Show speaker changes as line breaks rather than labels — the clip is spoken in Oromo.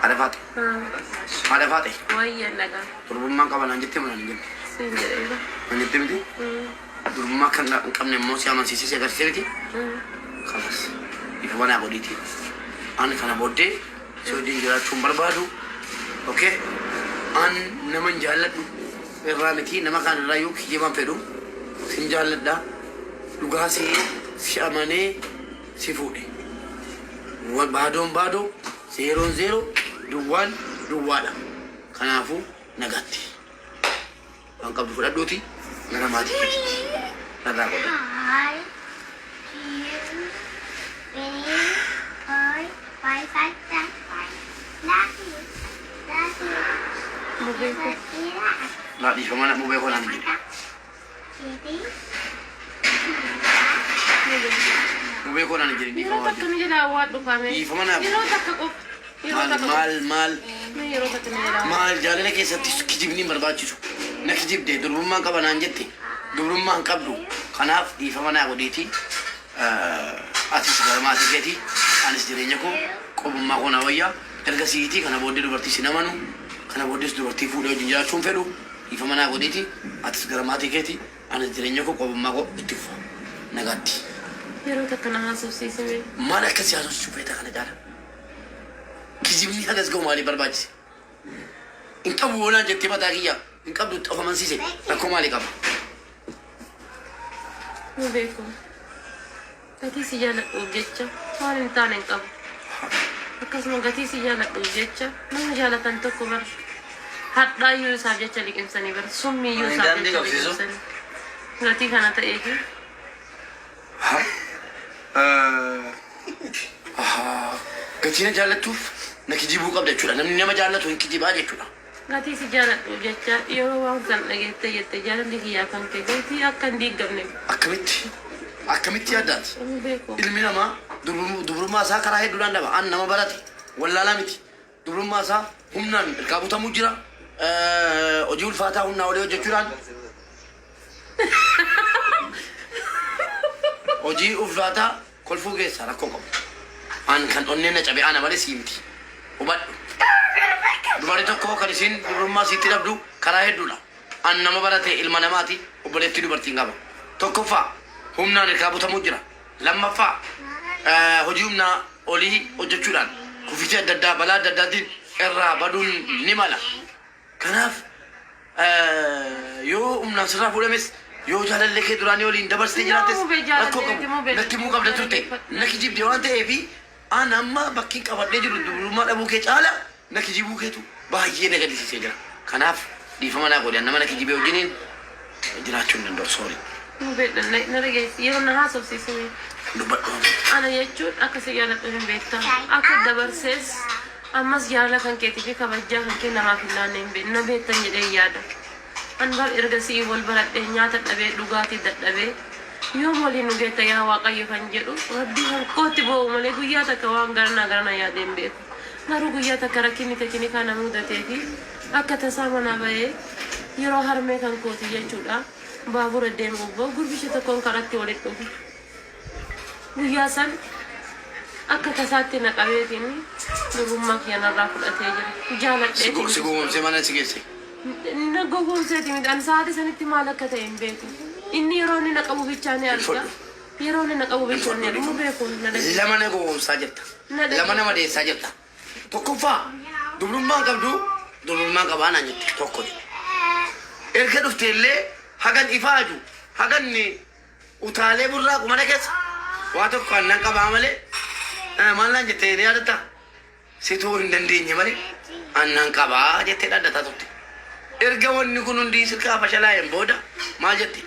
Ada Fate. Ada Fate.
Wayya naga.
Durummaa qaban anjette mana hin jenne.
Sinjira.
Anjette miti. Durummaa kan qabne immoo si amansiisee agarsiisee miti. Kanas. Ifa mana godhiiti. Ani kana booddee si wajjin jiraachuun barbaadu. Okay? An nama hin jaalladhu. Irraa miti nama kaan irraa yoo kijiban fedhu. Sin jaalladha. Dhugaa si amanee si fuudhe. Baadoon baadoo. Zero duwwaan duwwaadha. Kanaafuu nagaatti. Waan qabdu fudhadhuuti gara maatii fakkii. Narraa godha. Laadhiifa mana mubee konaan jedhe. Mubee konaan jedhe dhiifa
Yeroo takka ni jedhaa waa dhufame.
Dhiifa mana
Yeroo takka qof.
maal jaalala keessatti kijibni barbaachisu na kijibde durbummaan qaba naan jette dubrummaan qabdu kanaaf dhiifama naa godhiiti atis gara maatii keetii anis jireenya koo qobummaa koo naa wayyaa erga siitii kana booddee dubartii si namanu kana booddees dubartii fuudhee wajjin jiraachuun fedhu dhiifama naa godhiiti atis gara maatii keetii anis jireenya koo qobummaa koo itti fufa nagaatti.
Yeroo takka na haasofsiisime.
Maal akkasii haasofsiisuu feeta kana jaala? Kijibni hagas ga'u maaliif barbaachise? Hin qabu woonaan jettee mataa kiyya hin qabdu of amansiise rakkoo maalii qaba?
Nu beeku. Gatii si jaaladhuuf jecha waan hin taane hin qabu. Akkasuma gatii si jaaladhuuf jecha nama jaalatan tokko bar hadhaayyuu isaaf jecha liqimsanii bar summiiyyuu isaaf jecha liqimsanii. Gatii kana ta'eefi.
Gatii na jaallattuuf na kijibuu qabda jechuudha. Namni nama jaallatu hin kijibaa jechuudha.
Gatii si jaaladhuuf jecha yeroo waan san dhageette jette jaalalli kiyyaa kan kee gatii akka hin diigamne.
Akkamitti yaaddaati?
Nu beeku.
Ilmi namaa dubrummaa isaa karaa hedduudhaan dhaba. An nama barate wallaalaa miti. Dubrummaa isaa humnaan irkaa butamuu jira. Hojii ulfaataa humnaa olii hojjechuudhaan. Hojii ulfaataa kolfuu keessaa rakkoo qabu. An kan onneen na cabe ana malee sii miti. Hubadhu. Dubartii tokko kan isiin dubrummaa siitti dhabdu karaa hedduudha. An nama barate ilma namaati obboleettii dubartiin qaba. Tokkoffaa humnaan irkaa butamuu jira. Lammaffaa hojii humnaa olii hojjechuudhaan kufitii adda addaa balaa adda addaatiin irraa baduun ni mala. Kanaaf yoo humnaan sirraa fuudhames yoo jaalallee kee duraanii waliin dabarsitee jiraattes rakkoo qabu. Natti himuu qabda turte. Na kijibde waan ta'eefi an amma bakki qabadhee jiru dubrummaa dhabuu kee caala na kijibuu keetu baay'ee na gaddisiisee jira. Kanaaf dhiifama naa godhan nama na kijibee wajjiniin jiraachuu hin danda'u. Soorii.
Nu beekna na dhageessi yeroo na haasofsiisime.
Dubbadhu.
Ana jechuun akka si jaaladhu hin beektaa. Akka dabarsees ammas jaalala kan keetii fi kabajaa kan kee namaaf hin laanne hin beekna beektan jedhee yaada. An bar erga si'ii wal baradhee nyaata dhabee dhugaatii dadhabee yoom waliin nu geetta yaa Waaqayyo kan jedhu rabbii kan kootti boo'u malee guyyaa takka waan garana yaadee hin beeku. Garuu guyyaa takka rakkinni teekinikaa na mudatee fi akka tasaa manaa bahee yeroo harmee kan kooti jechuudha. Baabura deemuuf bahu gurbicha tokkoon karatti walitti dhufu. Guyyaa san akka tasaatti na qabeetiin dubrummaa kiyyanarraa fudhatee jira. Jaaladhee.
Si gowwoomsee mana si geesse.
Na gowwoomseeti midhaan sa'aatii sanitti maal akka ta'e hin beeku. Inni yeroo inni na qabu bichaa ni arga. Yeroo inni na qabu bichaa ni arga. Mu beeku na dhageessa.
Lama na gowwoomsaa jirta. Lama nama deessaa jirta. Tokkoffaa dubrummaan qabdu dubrummaan qabaa naan jette tokko. Erga dhuftee illee hagan ifaaju hagan utaalee burraa qumana keessa waa tokko annan qabaa malee maal naan jettee yaadatta situu hin dandeenye malee annan qabaa jettee dhadhataa turte. Erga wanni kun hundi sirkaa fashalaa'een booda maal jette?